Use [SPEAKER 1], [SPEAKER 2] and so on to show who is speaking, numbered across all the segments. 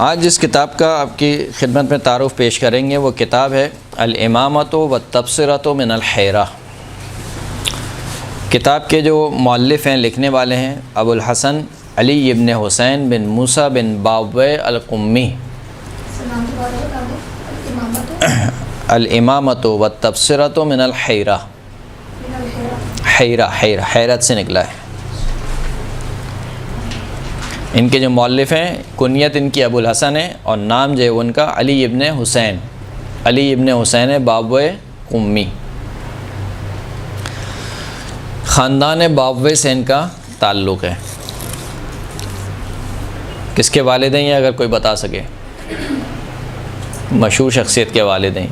[SPEAKER 1] آج جس کتاب کا آپ کی خدمت میں تعارف پیش کریں گے وہ کتاب ہے الامامۃ والتبصرۃ من الحیرہ۔ کتاب کے جو مؤلف ہیں، لکھنے والے ہیں، ابو الحسن علی ابن حسین بن موسیٰ بن باویہ القمی۔ الامامۃ والتبصرۃ من الحیرہ، حیرت سے نکلا ہے۔ ان کے جو مؤلف ہیں، کنیت ان کی ابو الحسن ہے اور نام جو ہے ان کا علی ابن حسین باویہ قمی۔ خاندان باویہ سے ان کا تعلق ہے۔ کس کے والدین ہیں اگر کوئی بتا سکے؟ مشہور شخصیت کے والدین،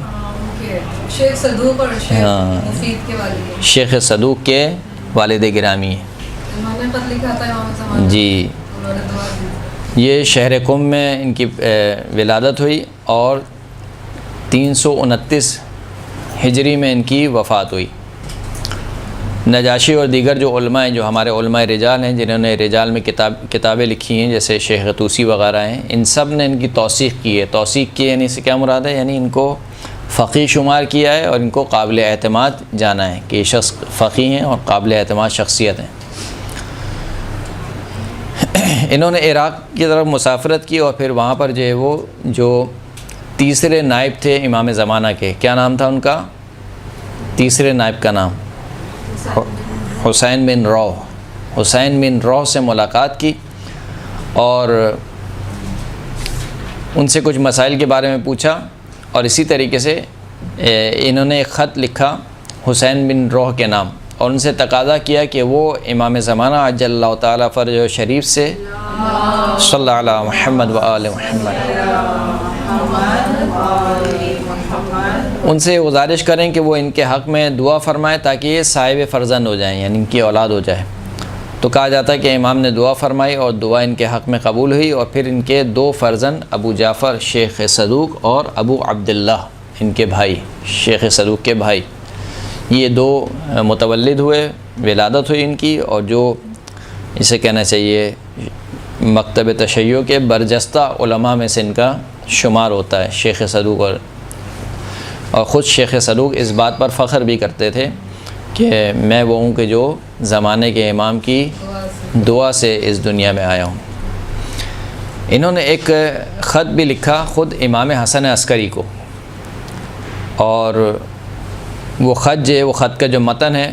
[SPEAKER 2] شیخ صدوق اور شیخ مفید کے والدین،
[SPEAKER 1] شیخ صدوق کے والد گرامی ہیں۔
[SPEAKER 2] انہوں نے خط لکھا تھا امام زمان
[SPEAKER 1] جی، یہ شہر قم میں ان کی ولادت ہوئی اور 329 ہجری میں ان کی وفات ہوئی۔ نجاشی اور دیگر جو علماء ہیں، جو ہمارے علماء رجال ہیں، جنہوں نے رجال میں کتابیں لکھی ہیں، جیسے شیخ طوسی وغیرہ ہیں، ان سب نے ان کی توثیق کی ہے۔ توثیق کی یعنی اس سے کیا مراد ہے؟ یعنی ان کو فقیہ شمار کیا ہے اور ان کو قابل اعتماد جانا ہے کہ یہ شخص فقیہ ہیں اور قابل اعتماد شخصیت ہیں۔ انہوں نے عراق کی طرف مسافرت کی اور پھر وہاں پر جو ہے وہ جو تیسرے نائب تھے امام زمانہ کے، کیا نام تھا ان کا؟ تیسرے نائب کا نام حسین بن روح سے ملاقات کی اور ان سے کچھ مسائل کے بارے میں پوچھا، اور اسی طریقے سے انہوں نے ایک خط لکھا حسین بن روح کے نام، اور ان سے تقاضا کیا کہ وہ امام زمانہ عجل اللہ تعالیٰ فرجہ شریف سے صلی اللہ علیہ محمد و آل محمد، ان سے گزارش کریں کہ وہ ان کے حق میں دعا فرمائے تاکہ یہ صاحب فرزند ہو جائیں، یعنی ان کی اولاد ہو جائے۔ تو کہا جاتا ہے کہ امام نے دعا فرمائی اور دعا ان کے حق میں قبول ہوئی، اور پھر ان کے 2 فرزند ابو جعفر شیخ صدوق اور ابو عبداللہ، ان کے بھائی، شیخ صدوق کے بھائی، یہ 2 متولد ہوئے، ولادت ہوئی ان کی، اور جو اسے کہنا چاہیے مکتب تشیع کے برجستہ علماء میں سے ان کا شمار ہوتا ہے شیخ صدوق، اور خود شیخ صدوق اس بات پر فخر بھی کرتے تھے کہ میں وہ ہوں کہ جو زمانے کے امام کی دعا سے اس دنیا میں آیا ہوں۔ انہوں نے ایک خط بھی لکھا خود امام حسن عسکری کو، اور وہ خط جو ہے، وہ خط کا جو متن ہے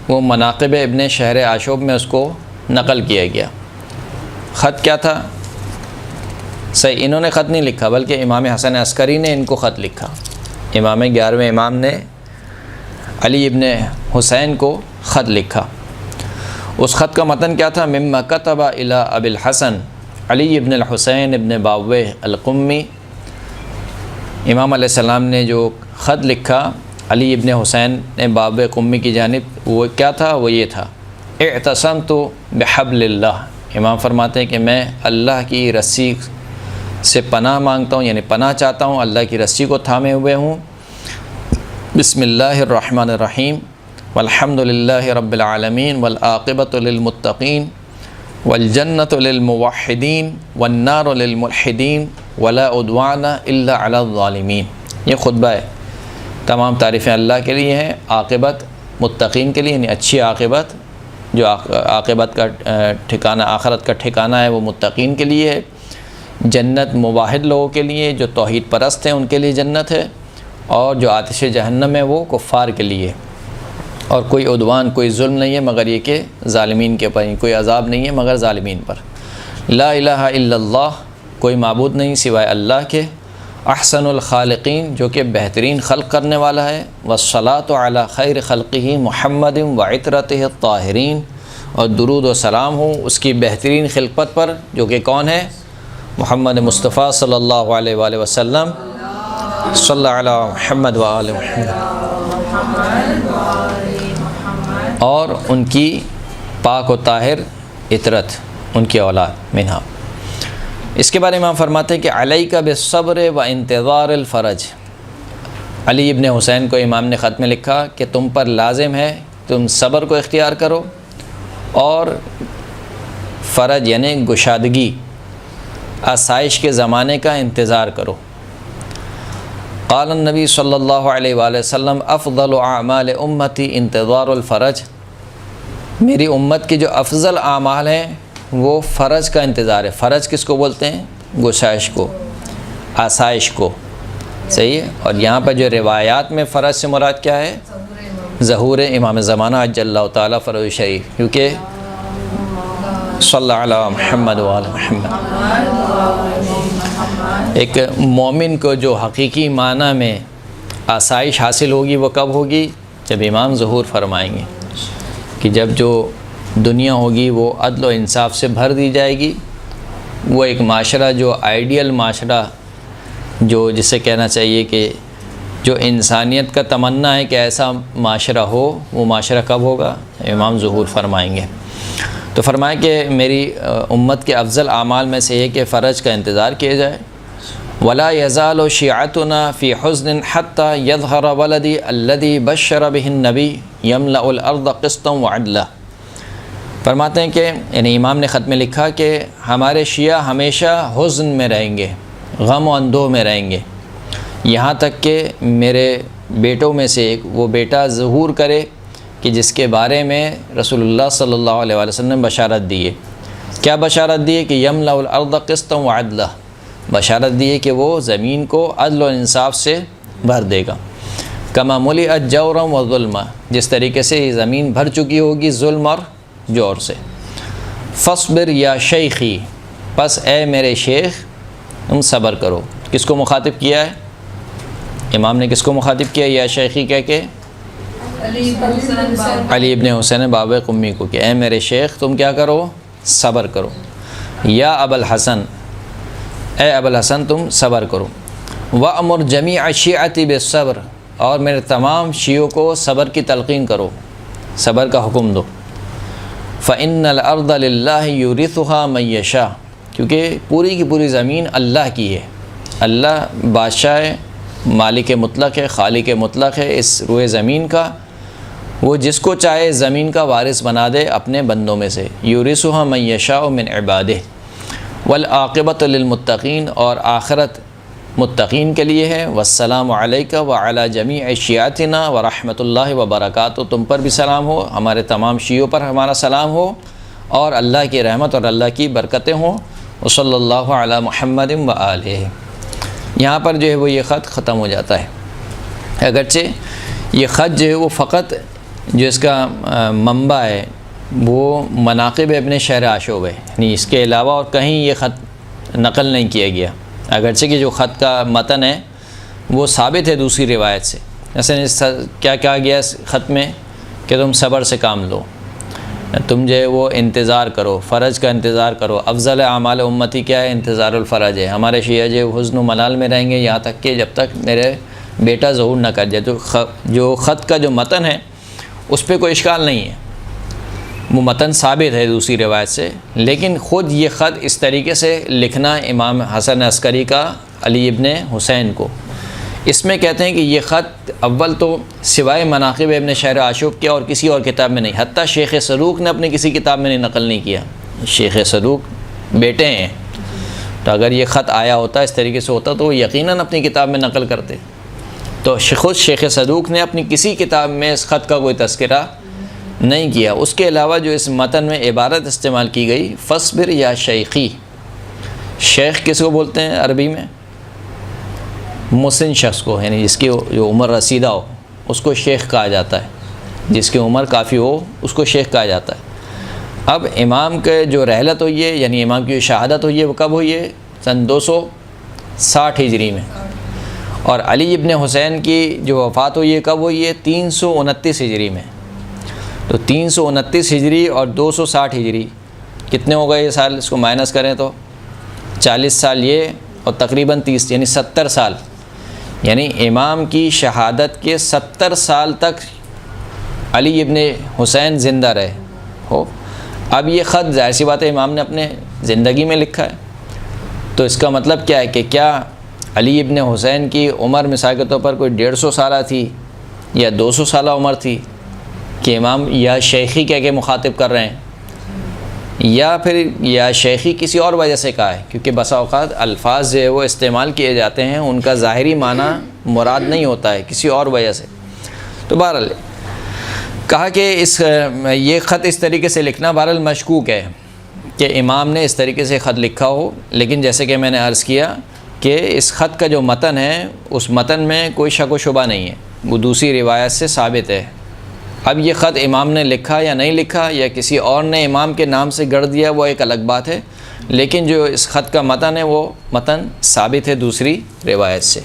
[SPEAKER 1] وہ مناقب ابن شہر عاشوب میں اس کو نقل کیا گیا۔ خط کیا تھا؟ صحیح انہوں نے خط نہیں لکھا بلکہ امام حسن عسکری نے ان کو خط لکھا۔ امام 11ویں امام نے علی ابن حسین کو خط لکھا۔ اس خط کا متن کیا تھا؟ مما کتب الی ابی الحسن علی ابن الحسین ابن باویہ القمی، امام علیہ السلام نے جو خط لکھا علی ابن حسین باویہ قمی کی جانب، وہ کیا تھا؟ وہ یہ تھا، اعتصمت بحبل اللہ، امام فرماتے ہیں کہ میں اللہ کی رسی سے پناہ مانگتا ہوں، یعنی پناہ چاہتا ہوں، اللہ کی رسی کو تھامے ہوئے ہوں۔ بسم اللہ الرحمن الرحیم، والحمد للہ رب العالمین، والعاقبۃ للمتقین، والجنۃ للموحدین، والنار للملحدین، ولا عدوان الا علی الظالمین۔ یہ خطبہ ہے، تمام تعریفیں اللہ کے لیے ہیں، عاقبت متقین کے لیے، یعنی اچھی عاقبت، جو عاقبت کا ٹھکانہ، آخرت کا ٹھکانہ ہے وہ متقین کے لیے ہے، جنت مواحد لوگوں کے لیے، جو توحید پرست ہیں ان کے لیے جنت ہے، اور جو آتش جہنم ہے وہ کفار کے لیے، اور کوئی عدوان، کوئی ظلم نہیں ہے مگر یہ کہ ظالمین کے پر، کوئی عذاب نہیں ہے مگر ظالمین پر۔ لا الہ الا اللہ، کوئی معبود نہیں سوائے اللہ کے، احسن الخالقین، جو کہ بہترین خلق کرنے والا ہے، والصلاۃ علی خیر خلقہ محمد وعطرتہ الطاہرین، اور درود و سلام ہو اس کی بہترین خلقت پر جو کہ کون ہے؟ محمد مصطفیٰ صلی اللہ علیہ وآلہ وسلم، صلی اللہ علی محمد وآل محمد، اور ان کی پاک و طاہر اطرت ان کی اولاد منہا۔ اس کے بارے میں ہم فرماتے ہیں کہ علیک بالصبر و انتظار الفرج۔ علی ابن حسین کو امام نے خط میں لکھا کہ تم پر لازم ہے تم صبر کو اختیار کرو اور فرج یعنی گشادگی، آسائش کے زمانے کا انتظار کرو۔ قال النبی صلی اللہ علیہ وآلہ وسلم افضل اعمال امتی انتظار الفرج۔ میری امت کی جو افضل اعمال ہیں وہ فرج کا انتظار ہے۔ فرج کس کو بولتے ہیں؟ گشائش کو، آسائش کو، صحیح ہے۔ اور یہاں پر جو روایات میں فرج سے مراد کیا ہے؟ ظہور امام زمانہ عجل اللہ تعالیٰ فرج شریف، کیونکہ صلی اللہ علیہ محمد وآل محمد۔ ایک مومن کو جو حقیقی معنی میں آسائش حاصل ہوگی وہ کب ہوگی؟ جب امام ظہور فرمائیں گے کہ جب جو دنیا ہوگی وہ عدل و انصاف سے بھر دی جائے گی، وہ ایک معاشرہ جو آئیڈیل معاشرہ جو جسے کہنا چاہیے کہ جو انسانیت کا تمنا ہے کہ ایسا معاشرہ ہو، وہ معاشرہ کب ہوگا؟ امام ظہور فرمائیں گے۔ تو فرمائیں کہ میری امت کے افضل اعمال میں سے یہ کہ فرج کا انتظار کیا جائے۔ ولا يزال شيعتنا في حزن حتى يظهر ولدي الذي بشر به النبي يملأ الارض قسطا وعدلا۔ فرماتے ہیں کہ یعنی امام نے خط میں لکھا کہ ہمارے شیعہ ہمیشہ حزن میں رہیں گے، غم و اندوہ میں رہیں گے، یہاں تک کہ میرے بیٹوں میں سے ایک وہ بیٹا ظہور کرے کہ جس کے بارے میں رسول اللہ صلی اللہ علیہ وسلم نے بشارت دی ہے۔ کیا بشارت دی ہے؟ کہ یملأ الارض قسطا وعدلا، بشارت دی ہے کہ وہ زمین کو عدل و انصاف سے بھر دے گا۔ کما ملئت جورا و ظلما، جس طریقے سے یہ زمین بھر چکی ہوگی ظلم اور جور سے۔ فاصبر یا شیخی، پس اے میرے شیخ تم صبر کرو۔ کس کو مخاطب کیا ہے؟ امام نے کس کو مخاطب کیا یا شیخی کہہ کے؟ علی ابن حسین باب قمی کو کہ اے میرے شیخ تم کیا کرو؟ صبر کرو۔ یا ابا الحسن، اے ابا الحسن تم صبر کرو۔ وَأْمُرْ جَمِيعَ الشِّيعَةِ بِالصَّبْرِ، اور میرے تمام شیعوں کو صبر کی تلقین کرو، صبر کا حکم دو۔ فَإِنَّ الْأَرْضَ لِلَّهِ يُورِثُهَا مَن يَشَاءُ، کیونکہ پوری کی پوری زمین اللہ کی ہے، اللہ بادشاہ مالک مطلق ہے، خالق مطلق ہے اس روئے زمین کا، وہ جس کو چاہے زمین کا وارث بنا دے اپنے بندوں میں سے۔ یورثها من یشاء من عبادہ، والعاقبۃ للمتقین، اور آخرت متقین کے لیے ہے۔ والسلام علیک وعلی جمیع شیعتنا ورحمۃ اللہ وبرکاتہ، تم پر بھی سلام ہو، ہمارے تمام شیعوں پر ہمارا سلام ہو، اور اللہ کی رحمت اور اللہ کی برکتیں ہوں۔ وصلی اللہ علی محمد وآلہ۔ یہاں پر جو ہے وہ یہ خط ختم ہو جاتا ہے۔ اگرچہ یہ خط جو ہے وہ فقط جو اس کا منبع ہے وہ مناقب ابن شہر عاشوب ہے، یعنی اس کے علاوہ اور کہیں یہ خط نقل نہیں کیا گیا، اگرچہ کہ جو خط کا متن ہے وہ ثابت ہے دوسری روایت سے۔ جیسے کیا کہا گیا اس خط میں کہ تم صبر سے کام لو، تم جو ہے وہ انتظار کرو، فرج کا انتظار کرو۔ افضل اعمال امتی کیا ہے؟ انتظار الفرج ہے۔ ہمارے شیعہ جو حزن و ملال میں رہیں گے یہاں تک کہ جب تک میرے بیٹا ظہور نہ کر جائے۔ تو جو خط کا جو متن ہے اس پہ کوئی اشکال نہیں ہے، وہ متن ثابت ہے دوسری روایت سے، لیکن خود یہ خط اس طریقے سے لکھنا امام حسن عسکری کا علی ابن حسین کو، اس میں کہتے ہیں کہ یہ خط اول تو سوائے مناقب ابن شہر عاشوب کے اور کسی اور کتاب میں نہیں، حتیٰ شیخ صدوق نے اپنی کسی کتاب میں نقل نہیں کیا۔ شیخ صدوق بیٹے ہیں، تو اگر یہ خط آیا ہوتا اس طریقے سے ہوتا تو وہ یقیناً اپنی کتاب میں نقل کرتے۔ تو خود شیخ صدوق نے اپنی کسی کتاب میں اس خط کا کوئی تذکرہ نہیں کیا۔ اس کے علاوہ جو اس متن میں عبارت استعمال کی گئی فصبر یا شیخی، شیخ کس کو بولتے ہیں عربی میں؟ مسن شخص کو، یعنی جس کی جو عمر رسیدہ ہو اس کو شیخ کہا جاتا ہے، جس کی عمر کافی ہو اس کو شیخ کہا جاتا ہے۔ اب امام کے جو رحلت ہوئی ہے، یعنی امام کی جو شہادت ہوئی ہے وہ کب ہوئی ہے؟ سن 260 ہجری میں، اور علی ابن حسین کی جو وفات ہوئی ہے کب ہوئی ہے؟ 329 ہجری میں۔ تو 329 ہجری اور 260 ہجری کتنے ہو گئے یہ سال؟ اس کو مائنس کریں تو 40 سال یہ، اور تقریباً 30 یعنی 70 سال، یعنی امام کی شہادت کے 70 سال تک علی ابن حسین زندہ رہے ہو۔ اب یہ خط ظاہر سی بات ہے امام نے اپنے زندگی میں لکھا ہے، تو اس کا مطلب کیا ہے کہ کیا علی ابن حسین کی عمر مثال کے طور پر کوئی 150 سالہ تھی یا 200 سالہ عمر تھی کہ امام یا شیخی کہہ کے مخاطب کر رہے ہیں، یا پھر یا شیخی کسی اور وجہ سے کہا ہے، کیونکہ بسا اوقات الفاظ جو ہے وہ استعمال کیے جاتے ہیں ان کا ظاہری معنی مراد نہیں ہوتا ہے، کسی اور وجہ سے۔ تو بہرحال کہا کہ یہ خط اس طریقے سے لکھنا بہرحال مشکوک ہے کہ امام نے اس طریقے سے خط لکھا ہو، لیکن جیسے کہ میں نے عرض کیا کہ اس خط کا جو متن ہے اس متن میں کوئی شک و شبہ نہیں ہے، وہ دوسری روایت سے ثابت ہے۔ اب یہ خط امام نے لکھا یا نہیں لکھا یا کسی اور نے امام کے نام سے گڑھ دیا وہ ایک الگ بات ہے، لیکن جو اس خط کا متن ہے وہ متن ثابت ہے دوسری روایت سے۔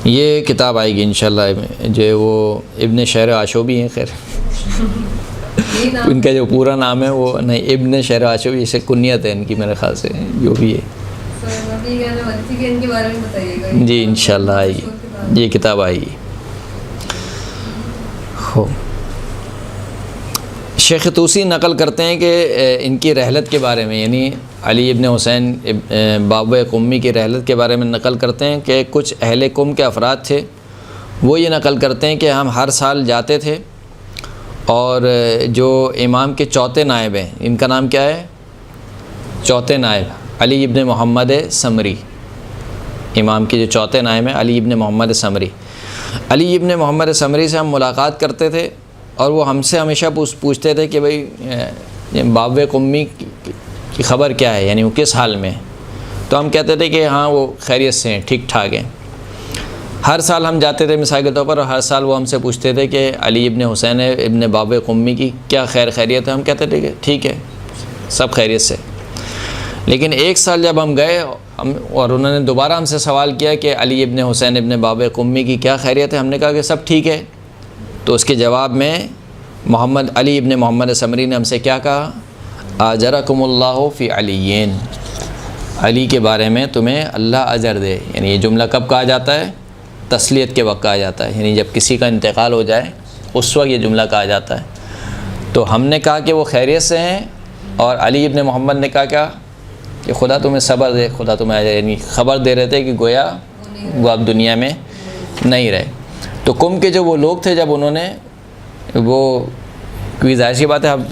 [SPEAKER 1] یہ کتاب آئے گی انشاءاللہ، جو وہ ابن شہر آشوبی ہیں، خیر ان کا جو پورا نام ہے وہ نہیں، ابن شہر آشوبی سے کنیت ہے ان کی میرے خیال سے، جو بھی ہے جی انشاءاللہ آئے گی، یہ کتاب آئے گی۔ شیخ طوسی نقل کرتے ہیں کہ ان کی رحلت کے بارے میں، یعنی علی ابن حسین باب قمی کی رحلت کے بارے میں نقل کرتے ہیں کہ کچھ اہل قم کے افراد تھے، وہ یہ نقل کرتے ہیں کہ ہم ہر سال جاتے تھے، اور جو امام کے چوتھے نائب ہیں، ان کا نام کیا ہے؟ چوتھے نائب علی ابن محمد سمری، امام کے جو چوتھے نائب ہیں علی ابن محمد سمری، علی ابن محمد سمری سے ہم ملاقات کرتے تھے، اور وہ ہم سے ہمیشہ پوچھتے تھے کہ بھئی باب قمی کی خبر کیا ہے، یعنی وہ کس حال میں، تو ہم کہتے تھے کہ ہاں وہ خیریت سے ہیں، ٹھیک ٹھاک ہیں۔ ہر سال ہم جاتے تھے مثال کے طور پر، اور ہر سال وہ ہم سے پوچھتے تھے کہ علی ابن حسین ابن باب قمی کی کیا خیریت ہے، ہم کہتے تھے کہ ٹھیک ہے، سب خیریت سے۔ لیکن ایک سال جب ہم گئے اور انہوں نے دوبارہ ہم سے سوال کیا کہ علی ابن حسین ابن باب قمی کی کیا خیریت ہے، ہم نے کہا کہ سب ٹھیک ہے، تو اس کے جواب میں علی ابن محمد سمری نے ہم سے کیا کہا؟ اجرکم اللہ فی علیین، علی کے بارے میں تمہیں اللہ اجر دے۔ یعنی یہ جملہ کب کہا جاتا ہے؟ تسلیت کے وقت کہا جاتا ہے، یعنی جب کسی کا انتقال ہو جائے اس وقت یہ جملہ کہا جاتا ہے۔ تو ہم نے کہا کہ وہ خیریت سے ہیں، اور علی ابن محمد نے کہا کیا کہ خدا تمہیں صبر دے، خدا تمہیں اجر، یعنی خبر دے رہے تھے کہ گویا وہ اب دنیا میں نہیں رہے۔ تو قم کے جو وہ لوگ تھے، جب انہوں نے وہ، کوئی ظاہر سی بات ہے اب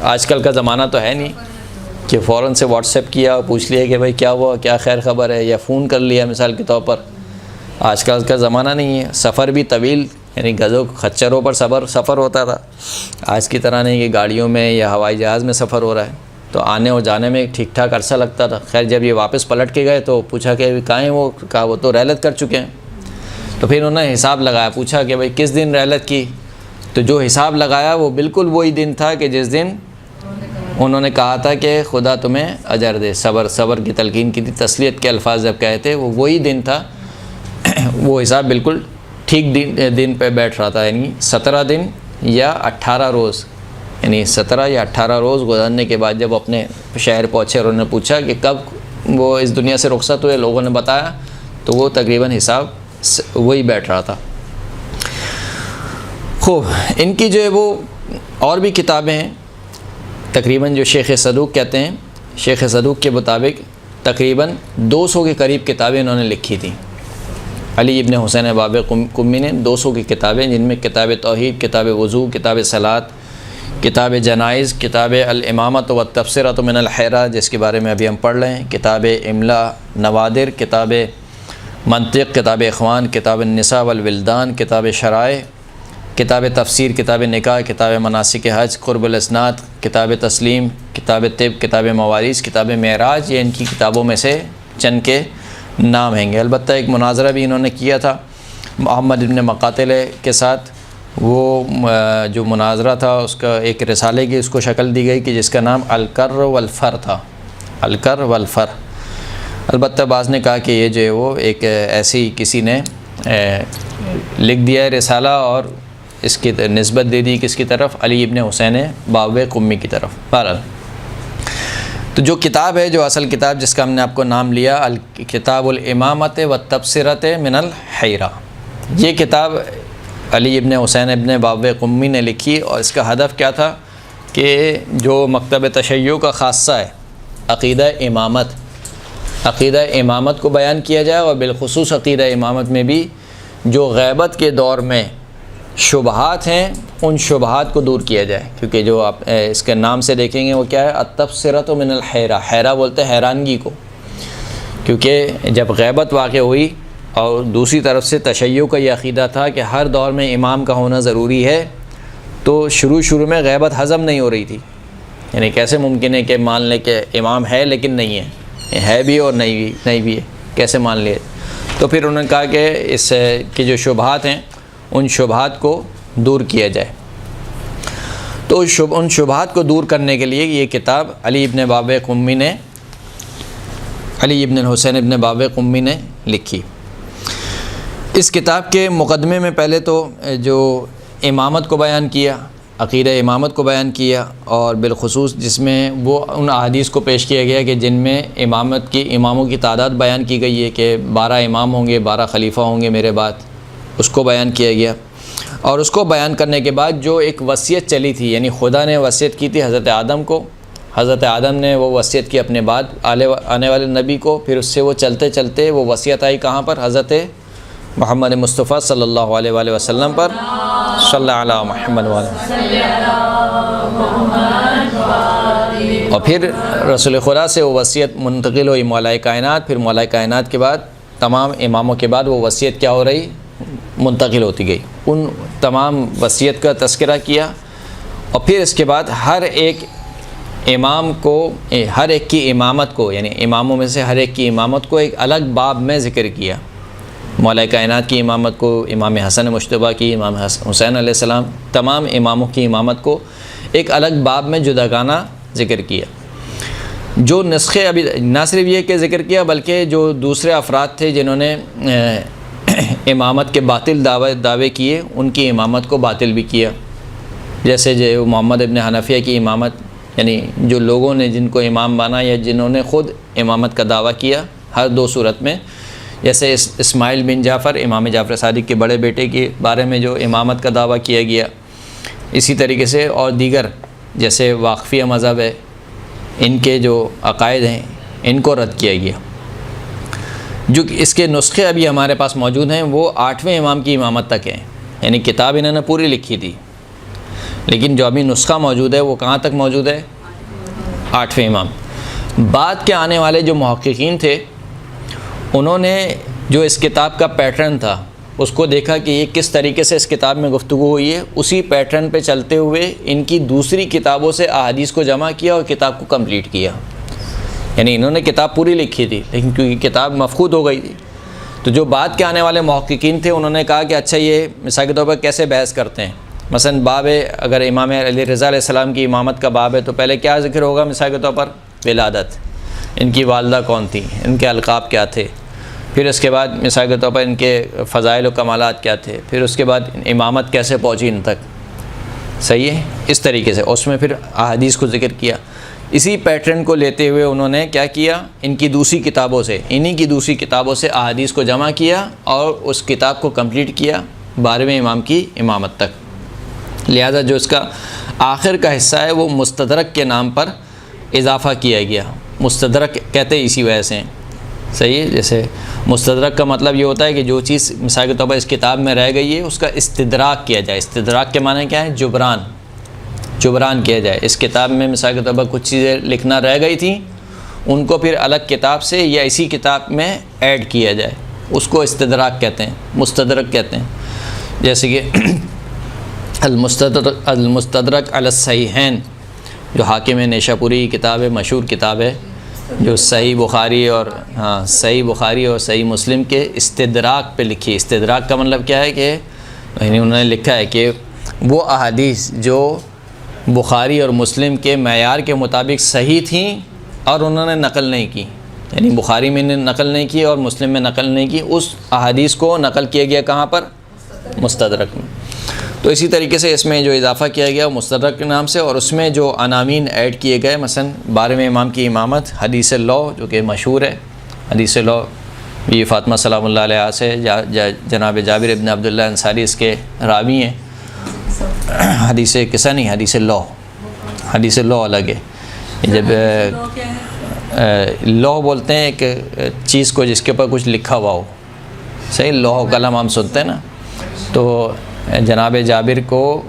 [SPEAKER 1] آج کل کا زمانہ تو ہے نہیں کہ فوراً سے واٹس ایپ کیا اور پوچھ لیا کہ بھائی کیا ہوا، کیا خیر خبر ہے، یا فون کر لیا مثال کے طور پر، آج کل کا زمانہ نہیں ہے۔ سفر بھی طویل، یعنی گزوں خچروں پر سفر ہوتا تھا، آج کی طرح نہیں کہ گاڑیوں میں یا ہوائی جہاز میں سفر ہو رہا ہے، تو آنے اور جانے میں ٹھیک ٹھاک عرصہ لگتا تھا۔ خیر جب یہ واپس پلٹ کے گئے تو پوچھا کہ کہاں ہیں وہ، کہا وہ تو رحلت کر چکے ہیں۔ تو پھر انہوں نے حساب لگایا، پوچھا کہ بھائی کس دن رحلت کی، تو جو حساب لگایا وہ بالکل وہی دن تھا کہ جس دن انہوں نے کہا تھا کہ خدا تمہیں اجر دے، صبر کی تلقین کی تھی، تسلیت کے الفاظ جب کہے تھے، وہ وہی دن تھا، وہ حساب بالکل ٹھیک دن پہ بیٹھ رہا تھا، یعنی 17 دن یا 18 روز، یعنی 17 یا 18 روز گزرنے کے بعد جب اپنے شہر پہنچے اور انہوں نے پوچھا کہ کب وہ اس دنیا سے رخصت ہوئے، لوگوں نے بتایا، تو وہ تقریباً حساب وہی بیٹھ رہا تھا۔ خوب، ان کی جو ہے وہ اور بھی کتابیں ہیں، تقریباً جو شیخ صدوق کہتے ہیں، شیخ صدوق کے مطابق تقریباً 200 کے قریب کتابیں انہوں نے لکھی تھیں۔ علی ابن حسین باب قمی نے 200 کی کتابیں، جن میں کتاب توحید، کتاب وضو، کتاب صلاۃ، کتاب جنائز، کتاب الامامۃ والتبصرۃ من الحیرہ جس کے بارے میں ابھی ہم پڑھ رہے ہیں، کتاب املا نوادر، کتاب منطق، کتاب اخوان، کتاب النساء والولدان، کتاب شرائع، کتاب تفسیر، کتاب نکاح، کتاب مناسک حج، قرب الاسناد، کتاب تسلیم، کتاب طب، کتاب مواریث، کتاب معراج، یہ ان کی کتابوں میں سے چند کے نام ہیں گے۔ البتہ ایک مناظرہ بھی انہوں نے کیا تھا محمد ابن مقاتل کے ساتھ، وہ جو مناظرہ تھا اس کا ایک رسالے کی اس کو شکل دی گئی کہ جس کا نام الکر والفر تھا، الکر والفر۔ البتہ بعض نے کہا کہ یہ جو ہے وہ ایک ایسی کسی نے لکھ دیا ہے رسالہ، اور اس کی نسبت دے دی کس کی طرف؟ علی ابن حسین باب قمی کی طرف۔ بہرحال تو جو کتاب ہے، جو اصل کتاب جس کا ہم نے آپ کو نام لیا، کتاب الامامۃ والتبصرۃ من الحیرہ، یہ کتاب علی ابن حسین ابن باب قمی نے لکھی، اور اس کا ہدف کیا تھا کہ جو مکتب تشیع کا خاصہ ہے عقیدہ امامت کو بیان کیا جائے، اور بالخصوص عقیدہ امامت میں بھی جو غیبت کے دور میں شبہات ہیں ان شبہات کو دور کیا جائے، کیونکہ جو آپ اس کے نام سے دیکھیں گے وہ کیا ہے، التبصرۃ من الحیرہ، حیرہ بولتے ہیں حیرانگی کو، کیونکہ جب غیبت واقع ہوئی اور دوسری طرف سے تشیع کا یہ عقیدہ تھا کہ ہر دور میں امام کا ہونا ضروری ہے، تو شروع میں غیبت ہضم نہیں ہو رہی تھی، یعنی کیسے ممکن ہے کہ مان لیں کہ امام ہے لیکن نہیں ہے بھی اور نہیں بھی ہے، کیسے مان لیے؟ تو پھر انہوں نے کہا کہ اس کی جو شبہات ہیں ان شبہات کو دور کیا جائے، تو ان شبہات کو دور کرنے کے لیے یہ کتاب علی ابن الحسین ابن باب قمی نے لکھی۔ اس کتاب کے مقدمے میں پہلے تو جو امامت کو بیان کیا، عقیدہ امامت کو بیان کیا، اور بالخصوص جس میں وہ ان احادیث کو پیش کیا گیا کہ جن میں اماموں کی تعداد بیان کی گئی ہے کہ 12 امام ہوں گے، 12 خلیفہ ہوں گے میرے بعد، اس کو بیان کیا گیا۔ اور اس کو بیان کرنے کے بعد جو ایک وصیت چلی تھی، یعنی خدا نے وصیت کی تھی حضرت آدم کو، حضرت آدم نے وہ وصیت کی اپنے بعد آنے والے نبی کو، پھر اس سے وہ چلتے چلتے وہ وصیت آئی کہاں پر؟ حضرت محمد مصطفیٰ صلی اللہ علیہ وآلہ وسلم پر، صلی اللہ علیہ محمد اور پھر رسول خدا سے وہ وصیت منتقل ہوئی مولا کائنات، پھر مولا کائنات کے بعد تمام اماموں کے بعد وہ وصیت کیا ہو رہی؟ منتقل ہوتی گئی۔ ان تمام وصیت کا تذکرہ کیا، اور پھر اس کے بعد ہر ایک امام کو، ہر ایک کی امامت کو، یعنی اماموں میں سے ہر ایک کی امامت کو ایک الگ باب میں ذکر کیا۔ مولا کائنات کی امامت کو، امام حسن مجتبیٰ کی، امام حسین علیہ السلام، تمام اماموں کی امامت کو ایک الگ باب میں جداگانہ ذکر کیا۔ جو نسخے ابھی نہ صرف یہ کہ ذکر کیا، بلکہ جو دوسرے افراد تھے جنہوں نے امامت کے باطل دعوے کیے، ان کی امامت کو باطل بھی کیا، جیسے جو محمد ابن حنفیہ کی امامت، یعنی جو لوگوں نے جن کو امام مانا یا جنہوں نے خود امامت کا دعویٰ کیا ہر دو صورت میں، جیسے اسماعیل بن جعفر، امام جعفر صادق کے بڑے بیٹے کے بارے میں جو امامت کا دعویٰ کیا گیا، اسی طریقے سے اور دیگر جیسے واقفیہ مذہب ہے، ان کے جو عقائد ہیں ان کو رد کیا گیا۔ جو اس کے نسخے ابھی ہمارے پاس موجود ہیں وہ 8ویں امام کی امامت تک ہیں، یعنی کتاب انہوں نے پوری لکھی تھی، لیکن جو ابھی نسخہ موجود ہے وہ کہاں تک موجود ہے؟ 8ویں امام۔ بعد کے آنے والے جو محققین تھے انہوں نے جو اس کتاب کا پیٹرن تھا اس کو دیکھا کہ یہ کس طریقے سے اس کتاب میں گفتگو ہوئی ہے، اسی پیٹرن پہ چلتے ہوئے ان کی دوسری کتابوں سے احادیث کو جمع کیا اور کتاب کو کمپلیٹ کیا۔ یعنی انہوں نے کتاب پوری لکھی تھی، لیکن کیونکہ کتاب مفقود ہو گئی تھی، تو جو بعد کے آنے والے محققین تھے انہوں نے کہا کہ اچھا یہ مثال کے طور پر کیسے بحث کرتے ہیں، مثلا باب اگر امام علی رضا علیہ السلام کی امامت کا باب ہے تو پہلے کیا ذکر ہوگا؟ مثال کے طور پر ولادت، ان کی والدہ کون تھی، ان کے القاب کیا تھے، پھر اس کے بعد مثال کے طور پر ان کے فضائل و کمالات کیا تھے، پھر اس کے بعد امامت کیسے پہنچی ان تک، صحیح ہے، اس طریقے سے اس میں پھر احادیث کو ذکر کیا۔ اسی پیٹرن کو لیتے ہوئے انہوں نے کیا کیا، ان کی دوسری کتابوں سے، انہی کی دوسری کتابوں سے احادیث کو جمع کیا اور اس کتاب کو کمپلیٹ کیا 12ویں امام کی امامت تک۔ لہذا جو اس کا آخر کا حصہ ہے وہ مستدرک کے نام پر اضافہ کیا گیا، مستدرک کہتے ہیں اسی وجہ سے، صحیح ہے، جیسے مستدرک کا مطلب یہ ہوتا ہے کہ جو چیز مثال کے طور پر اس کتاب میں رہ گئی ہے اس کا استدراک کیا جائے۔ استدراک کے معنی کیا ہے؟ جبران کیا جائے۔ اس کتاب میں مثال کے طور پر کچھ چیزیں لکھنا رہ گئی تھیں، ان کو پھر الگ کتاب سے یا اسی کتاب میں ایڈ کیا جائے، اس کو استدراک کہتے ہیں، مستدرک کہتے ہیں۔ جیسے کہ المستدرک علی الصحیحین جو حاکم نیشاپوری کی کتاب ہے، مشہور کتاب ہے، جو صحیح بخاری اور صحیح مسلم کے استدراک پہ لکھی۔ استدراک کا مطلب کیا ہے کہ انہوں نے لکھا ہے کہ وہ احادیث جو بخاری اور مسلم کے معیار کے مطابق صحیح تھیں اور انہوں نے نقل نہیں کی، یعنی بخاری میں نے نقل نہیں کی اور مسلم میں نقل نہیں کی، اس احادیث کو نقل کیا گیا کہاں پر؟ مستدرک میں۔ تو اسی طریقے سے اس میں جو اضافہ کیا گیا وہ مستدرک کے نام سے، اور اس میں جو عناوین ایڈ کیے گئے، مثلا 12ویں امام کی امامت، حدیث لو جو کہ مشہور ہے، حدیث لو بی فاطمہ سلام اللہ علیہ سے جناب جابر ابن عبداللہ انصاری اس کے راوی ہیں. حدیث قصہ نہیں، حدیث لو، حدیث لو الگ ہے. جب لو بولتے ہیں ایک چیز کو جس کے اوپر کچھ لکھا ہوا ہو، صحیح، لوح قلم ہم سنتے ہیں نا. تو جناب جابر کو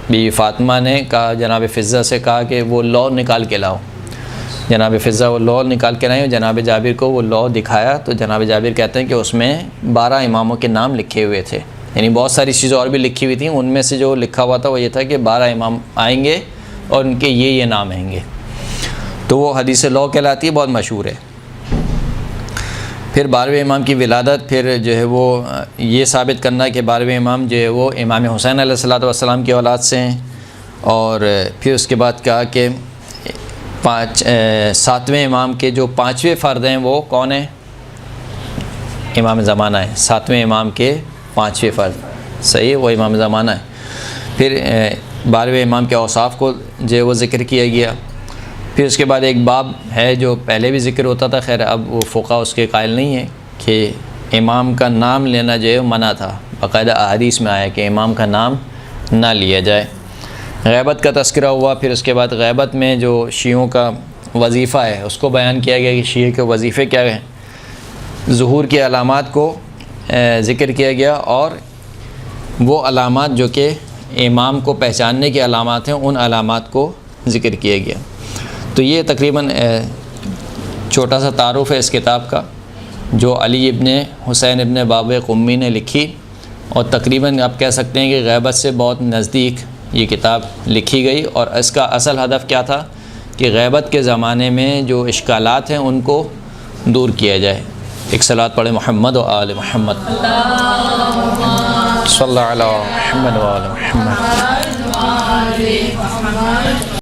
[SPEAKER 1] بی فاطمہ نے کہا، جناب فضہ سے کہا کہ وہ لو نکال کے لاؤ. جناب فضہ وہ لو نکال کے لائیں، جناب جابر کو وہ لو دکھایا تو جناب جابر کہتے ہیں کہ اس میں 12 اماموں کے نام لکھے ہوئے تھے. یعنی بہت ساری چیزیں اور بھی لکھی ہوئی تھیں، ان میں سے جو لکھا ہوا تھا وہ یہ تھا کہ 12 امام آئیں گے اور ان کے یہ نام آئیں گے. تو وہ حدیث لو کہلاتی ہے، بہت مشہور ہے. پھر 12ویں امام کی ولادت، پھر جو ہے وہ یہ ثابت کرنا کہ 12ویں امام جو ہے وہ امام حسین علیہ السلام کی اولاد سے ہیں. اور پھر اس کے بعد کہا کہ 7ویں امام کے جو 5ویں فرد ہیں وہ کون ہیں؟ امام زمانہ ہے. 7ویں امام کے 5ویں فرد، صحیح، وہ امام زمانہ ہے. پھر 12ویں امام کے اوصاف کو جو ہے وہ ذکر کیا گیا. پھر اس کے بعد ایک باب ہے جو پہلے بھی ذکر ہوتا تھا، خیر اب وہ فقہ اس کے قائل نہیں ہیں، کہ امام کا نام لینا جو ہے منع تھا. باقاعدہ احادیث میں آیا کہ امام کا نام نہ لیا جائے. غیبت کا تذکرہ ہوا. پھر اس کے بعد غیبت میں جو شیعوں کا وظیفہ ہے اس کو بیان کیا گیا کہ شیعہ کے وظیفے کیا ہیں. ظہور کی علامات کو ذکر کیا گیا، اور وہ علامات جو کہ امام کو پہچاننے کی علامات ہیں ان علامات کو ذکر کیا گیا. تو یہ تقریباً چھوٹا سا تعارف ہے اس کتاب کا جو علی ابن حسین ابن باب قمی نے لکھی، اور تقریباً آپ کہہ سکتے ہیں کہ غیبت سے بہت نزدیک یہ کتاب لکھی گئی. اور اس کا اصل ہدف کیا تھا کہ غیبت کے زمانے میں جو اشکالات ہیں ان کو دور کیا جائے. ایک صلاۃ پڑھے محمد و آل محمد، صلی اللہ علیہ محمد و آل محمد.